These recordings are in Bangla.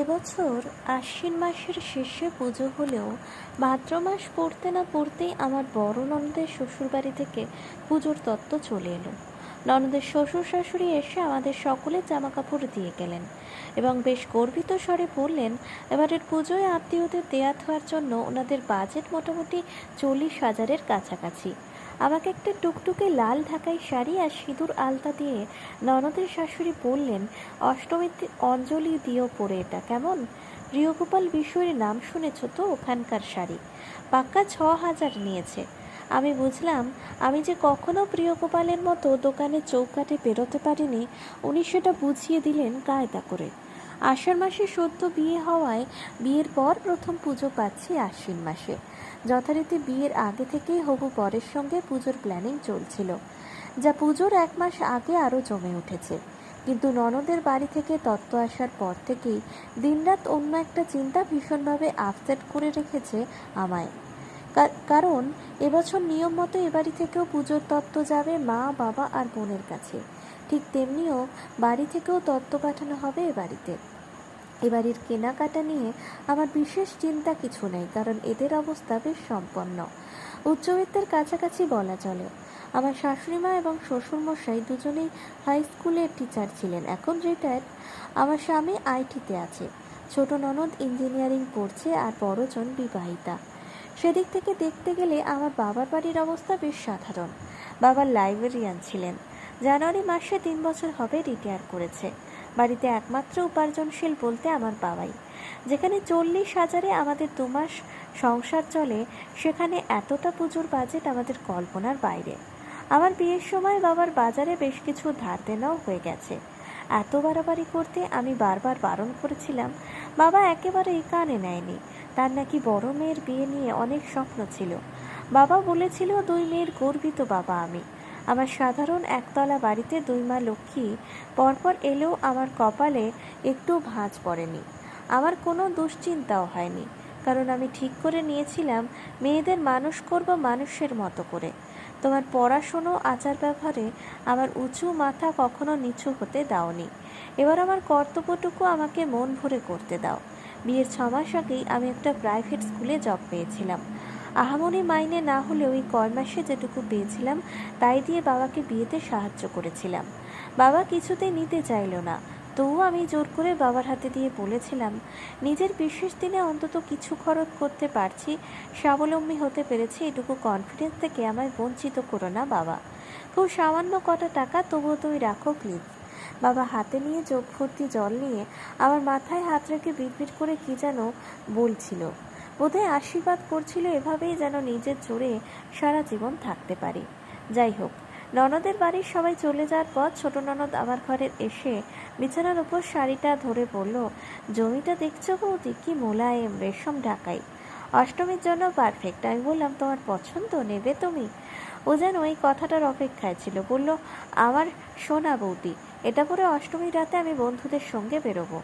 এবছর আশ্বিন মাসের শেষে পুজো হলেও ভাদ্র মাস পড়তে না পড়তেই আমার বড় ননদের শ্বশুরবাড়ি থেকে পুজোর তত্ত্ব চলে এলো। ননদের শ্বশুর শাশুড়ি এসে আমাদের সকলের জামা কাপড় দিয়ে গেলেন এবং বেশ গর্বিত স্বরে বললেন, এবারের পুজোয় আত্মীয়দের দেয়া হওয়ার জন্য ওনাদের বাজেট মোটামুটি 40,000-এর কাছাকাছি। আমাকে একটা টুকটুকে লাল ঢাকাই শাড়ি আর সিঁদুর আলতা দিয়ে ননদের শাশুড়ি বললেন, অষ্টমীতে অঞ্জলি দিয়েও পরে এটা কেমন? প্রিয়গোপাল বিষয়ের নাম শুনেছ তো? ওখানকার শাড়ি পাক্কা 6,000 নিয়েছে। আমি বুঝলাম আমি যে কখনো প্রিয়গোপালের মতো দোকানে চৌকাঠে পেরোতে পারিনি, উনি সেটা বুঝিয়ে দিলেন কায়দা করে। আষাঢ় মাসে সদ্য বিয়ে হওয়ায় বিয়ের পর প্রথম পুজো পাচ্ছি আশ্বিন মাসে। যথারীতি বিয়ের আগে থেকেই হবু বরের সঙ্গে পুজোর প্ল্যানিং চলছিল, যা পুজোর 1 মাস আগে আরও জমে উঠেছে। কিন্তু ননদের বাড়ি থেকে তত্ত্ব আসার পর থেকেই দিনরাত অন্য একটা চিন্তা ভীষণভাবে আপসেট করে রেখেছে আমায়। কারণ এবছর নিয়ম মতো এবাড়ি থেকেও পুজোর তত্ত্ব যাবে মা, বাবা আর বোনের কাছে। ঠিক তেমনিও বাড়ি থেকেও তত্ত্ব পাঠানো হবে এ বাড়িতে। এবাড়ির কেনাকাটা নিয়ে আমার বিশেষ চিন্তা কিছু নেই, কারণ এদের অবস্থা বেশ সম্পন্ন, উচ্চবিত্তের কাছাকাছি বলা চলে। আমার শাশুড়িমা এবং শ্বশুরমশাই দুজনেই হাই স্কুলের টিচার ছিলেন, এখন রিটায়ার্ড। আমার স্বামী আইটিতে আছে, ছোট ননদ ইঞ্জিনিয়ারিং পড়ছে আর বড়জন বিবাহিতা। সেদিক থেকে দেখতে গেলে আমার বাবার বাড়ির অবস্থা বেশ সাধারণ। বাবা লাইব্রেরিয়ান ছিলেন, জানুয়ারি মাসে 3 বছর হবে রিটায়ার করেছে। বাড়িতে একমাত্র উপার্জনশীল বলতে আমার বাবাই। যেখানে 40,000-এ আমাদের 2 মাস সংসার চলে, সেখানে এতটা পুজোর বাজেট আমাদের কল্পনার বাইরে। আমার বিয়ের সময় বাবার বাজারে বেশ কিছু ধার দেনাও হয়ে গেছে। এত বাড়াবাড়ি করতে আমি বারবার বারণ করেছিলাম, বাবা একেবারেই কানে নেয়নি। তার নাকি বড় মেয়ের বিয়ে নিয়ে অনেক স্বপ্ন ছিল। বাবা বলেছিল 2 মেয়ের গর্বিত বাবা আমি। আমার সাধারণ একতলা বাড়িতে 2 মা লক্ষ্মী পরপর এলেও আমার কপালে একটু ভাঁজ পড়েনি। আমার কোনো দুশ্চিন্তাও হয়নি, কারণ আমি ঠিক করে নিয়েছিলাম মেয়েদের মানুষ করব মানুষের মতো করে। তোমার পড়াশুনো আচার ব্যবহারে আমার উঁচু মাথা কখনো নিচু হতে দাওনি। এবার আমার কর্তব্যটুকু আমাকে মন ভরে করতে দাও। বিয়ের 6 মাস আগেই আমি একটা প্রাইভেট স্কুলে জব পেয়েছিলাম। আহামরি মাইনে না হলেও ওই কয় মাসে যেটুকু পেয়েছিলাম তাই দিয়ে বাবাকে বিয়েতে সাহায্য করেছিলাম। বাবা কিছুতেই নিতে চাইল না, তবুও আমি জোর করে বাবার হাতে দিয়ে বলেছিলাম, নিজের বিশেষ দিনে অন্তত কিছু খরচ করতে পারছি, স্বাবলম্বী হতে পেরেছি, এটুকু কনফিডেন্স থেকে আমায় বঞ্চিত করো না বাবা। খুব সামান্য কটা টাকা, তবুও তুমি রাখো প্লিজ। বাবা হাতে নিয়ে চোখ ভর্তি জল নিয়ে আমার মাথায় হাত রেখে বিড়বিড় করে কি যেন বলছিল। বোধহয় আশীর্বাদ করছিল এভাবেই যেন নিজের জোরে সারা জীবন থাকতে পারি। যাই হোক, ননদের বাড়ির সবাই চলে যাওয়ার পর ছোট ননদ আমার ঘরে এসে বিছানার উপর শাড়িটা ধরে বলল, জমিটা দেখছো বৌদি, কি মোলায়েম, রেশম ঢাকাই, অষ্টমীর জন্য পারফেক্ট। আমি বললাম, তোমার পছন্দ, নেবে তুমি? ও যেন এই কথাটার অপেক্ষায় ছিল। বলল, আমার সোনা বৌদি, এটা পরে অষ্টমীর রাতে আমি বন্ধুদের সঙ্গে বেরোবো।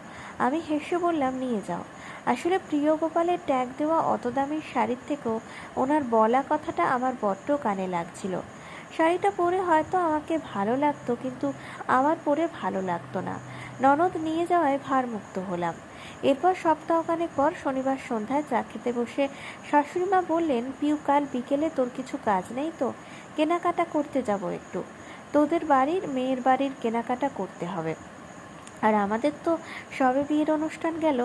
আমি হেসে বললাম, নিয়ে যাও। আসলে প্রিয় গোপালের ট্যাগ দেওয়া অত দামের শাড়ির থেকেও ওনার বলা কথাটা আমার বড্ড কানে লাগছিল। শাড়িটা পরে হয়তো আমাকে ভালো লাগতো, কিন্তু আমার পরে ভালো লাগতো না। ননদ নিয়ে যাওয়ায় ভারমুক্ত হলাম। এরপর সপ্তাহখানেক পর শনিবার সন্ধ্যায় চা খেতে বসে শাশুড়িমা বললেন, পিউ, কাল বিকেলে তোর কিছু কাজ নেই তো? কেনাকাটা করতে যাব একটু। তোদের বাড়ির মেয়ের বাড়ির কেনাকাটা করতে হবে, আর আমাদের তো সবে বিয়ের অনুষ্ঠান গেল,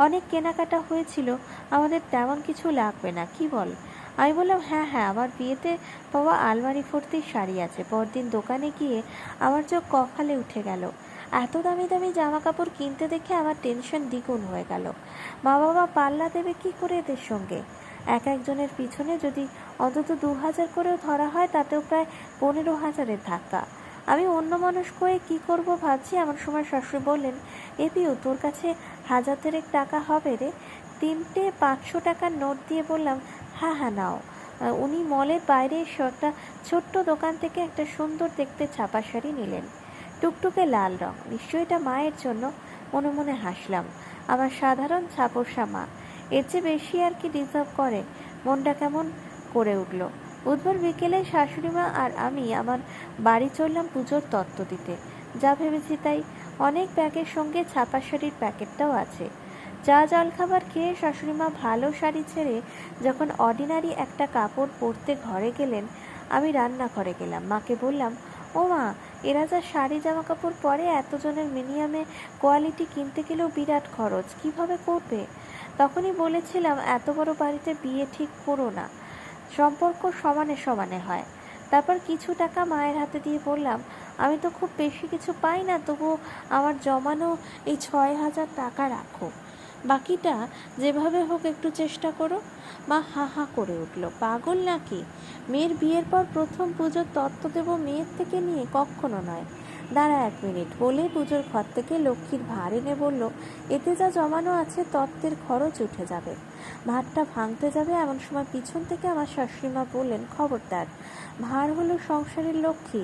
অনেক কেনাকাটা হয়েছিল, আমাদের তেমন কিছু লাগবে না, কি বল? আমি বললাম, হ্যাঁ হ্যাঁ, আমার বিয়েতে পাওয়া আলমারি ভর্তি শাড়ি আছে। পরদিন দোকানে গিয়ে আমার চোখ কপালে উঠে গেল। এত দামি দামি জামা কাপড় কিনতে দেখে আমার টেনশন দ্বিগুণ হয়ে গেল। মা বাবা পাল্লা দেবে কি করে এদের সঙ্গে? এক একজনের পিছনে যদি অন্তত 2,000 করেও ধরা হয়, তাতেও প্রায় 15,000-এর ধাক্কা। আমি অন্যমনস্ক হয়ে কী করব ভাবছি, এমন সময় শাশুড়ি বললেন, এ পিউ, তোর কাছে 1,000 টাকা হবে রে? 3টে 500 টাকার নোট দিয়ে বললাম, হ্যাঁ হ্যাঁ নাও। উনি মলের বাইরে এসে একটা ছোট্ট দোকান থেকে একটা সুন্দর দেখতে ছাপা শাড়ি নিলেন, টুকটুকে লাল রং। নিশ্চয়ই এটা মায়ের জন্য। মনে মনে হাসলাম। আমার সাধারণ ছাপোষা মা, এর চেয়ে বেশি আর কি ডিজার্ভ করে? মনটা কেমন করে উঠল। বুধবার বিকেলে শাশুড়িমা আর আমি আমার বাড়ি চললাম পুজোর তত্ত্ব দিতে। যা ভেবেছি তাই, অনেক ব্যাগের সঙ্গে ছাপা শাড়ির প্যাকেটটাও আছে। চা জলখাবার খেয়ে শাশুড়িমা ভালো শাড়ি ছেড়ে যখন অর্ডিনারি একটা কাপড় পরতে ঘরে গেলেন, আমি রান্নাঘরে গেলাম। মাকে বললাম, ও মা, এরা যা শাড়ি জামা কাপড় পরে, এতজনের মিনিমামে কোয়ালিটি কিনতে গেলেও বিরাট খরচ, কিভাবে করবে? তখনই বলেছিলাম, এত বড় বাড়িতে বিয়ে ঠিক করো না, সম্পর্ক সমানে সমানে হয়। তারপর কিছু টাকা মায়ের হাতে দিয়ে বললাম, আমি তো খুব বেশি কিছু পাই না, তবুও আমার জমানো এই 6,000 টাকা রাখো, বাকিটা যেভাবে হোক একটু চেষ্টা করো। মা হা হা করে উঠল, পাগল নাকি? মেয়ের বিয়ের পর প্রথম পুজোর তত্ত্ব দেব মেয়ের থেকে নিয়ে? কখনো নয়। দাঁড়া 1 মিনিট বলে পুজোর ঘর থেকে লক্ষ্মীর ভার এনে বলল, এতে যা জমানো আছে তত্ত্বের খরচ উঠে যাবে, ভারটা ভাঙতে যাবে। এমন সময় পিছন থেকে আমার শাশুড়িমা বললেন, খবরদার, ভার হলো সংসারের লক্ষ্মী,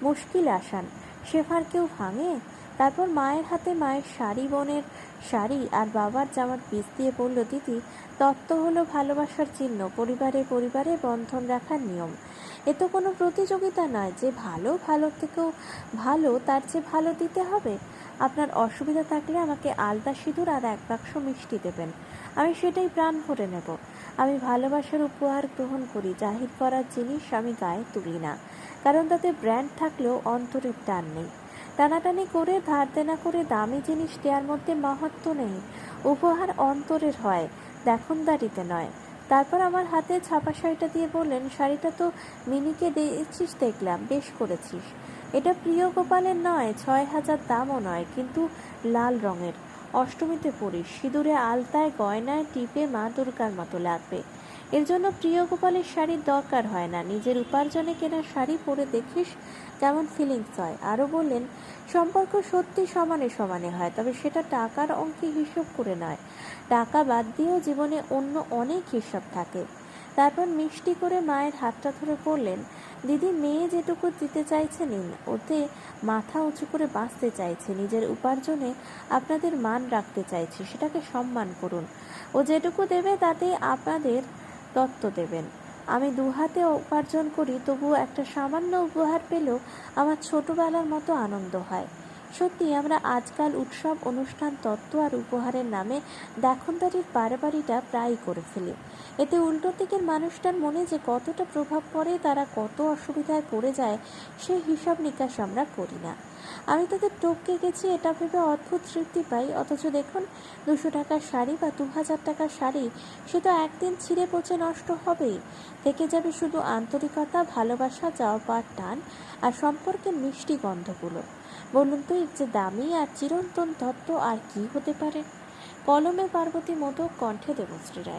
মুশকিল আসান, সে ভার কেউ ভাঙে? তারপর মায়ের হাতে মায়ের শাড়ি, বোনের শাড়ি আর বাবার জামার পিস দিয়ে বলল, দিদি, তত্ত্ব হলো ভালোবাসার চিহ্ন, পরিবারে পরিবারে বন্ধন রাখার নিয়ম। এ তো কোনো প্রতিযোগিতা নয় যে ভালো ভালোর থেকেও ভালো তার চেয়ে ভালো দিতে হবে। আপনার অসুবিধা থাকলে আমাকে আলতা সিঁদুর আর 1 বাক্স মিষ্টি দেবেন, আমি সেটাই প্রাণ ভরে নেব। আমি ভালোবাসার উপহার গ্রহণ করি, জাহির করার জিনিস আমি গায়ে তুলি না, কারণ তাতে ব্র্যান্ড থাকলেও অন্তরের টান নেই। টানাটানি করে ধার দেনা করে দামি জিনিস দেওয়ার মধ্যে মাহাত্ম্য নেই, উপহার অন্তরের হয়, দেখনদারিতে নয়। তারপর আমার হাতে ছাপা শাড়িটা দিয়ে বললেন, শাড়িটা তো মিনিকে দিয়েছিস দেখলাম, বেশ করেছিস। এটা প্রিয় গোপালের নয়, 6,000 দামও নয়, কিন্তু লাল রঙের, অষ্টমীতে পরিস, সিঁদুরে আলতায় গয়নায় টিপে মা দুর্গার মতো লাগবে। এর জন্য প্রিয় গোপালের শাড়ির দরকার হয় না, নিজের উপার্জনে কেনা শাড়ি পরে দেখিস কেমন ফিলিংস হয়। আরও বললেন, সম্পর্ক সত্যি সমানে সমানে হয়, তবে সেটা টাকার অঙ্কে হিসেব করে নয়, টাকা বাদ দিয়েও জীবনে অন্য অনেক হিসাব থাকে। তারপর মিষ্টি করে মায়ের হাতটা ধরে বললেন, দিদি, মেয়ে যেটুকু দিতে চাইছে নিন, ওতে মাথা উঁচু করে বাঁচতে চাইছে, নিজের উপার্জনে আপনাদের মান রাখতে চাইছে, সেটাকে সম্মান করুন। ও যেটুকু দেবে তাতেই আপনাদের দত্ত দেবেন। আমি 2 হাতে উপার্জন করি, তবুও একটা সামান্য উপহার পেলেও আমার ছোটবেলার মতো আনন্দ হয়। সত্যি আমরা আজকাল উৎসব অনুষ্ঠান তত্ত্ব আর উপহারের নামে দেখনদারির বাড়াবাড়িটা প্রায়ই করে ফেলি। এতে উল্টো দিকের মানুষটার মনে যে কতটা প্রভাব পড়ে, তারা কত অসুবিধায় পড়ে যায়, সেই হিসাব নিকাশ আমরা করি না। আমি তাদের টপকে গেছি এটা ভেবে অদ্ভুত তৃপ্তি পাই, অথচ দেখুন, 200 টাকার শাড়ি বা 2,000 টাকার শাড়ি, সে তো একদিন ছিঁড়ে পচে নষ্ট হবেই, থেকে যাবে শুধু আন্তরিকতা, ভালোবাসা, যাওয়া পাওয়ার টান আর সম্পর্কের মিষ্টি গন্ধগুলো। বলুন তো, এর যে দামি আর চিরন্তন তত্ত্ব আর কি হতে পারে? কলমে পার্বতী, মোদক কণ্ঠে দেবশ্রী রায়।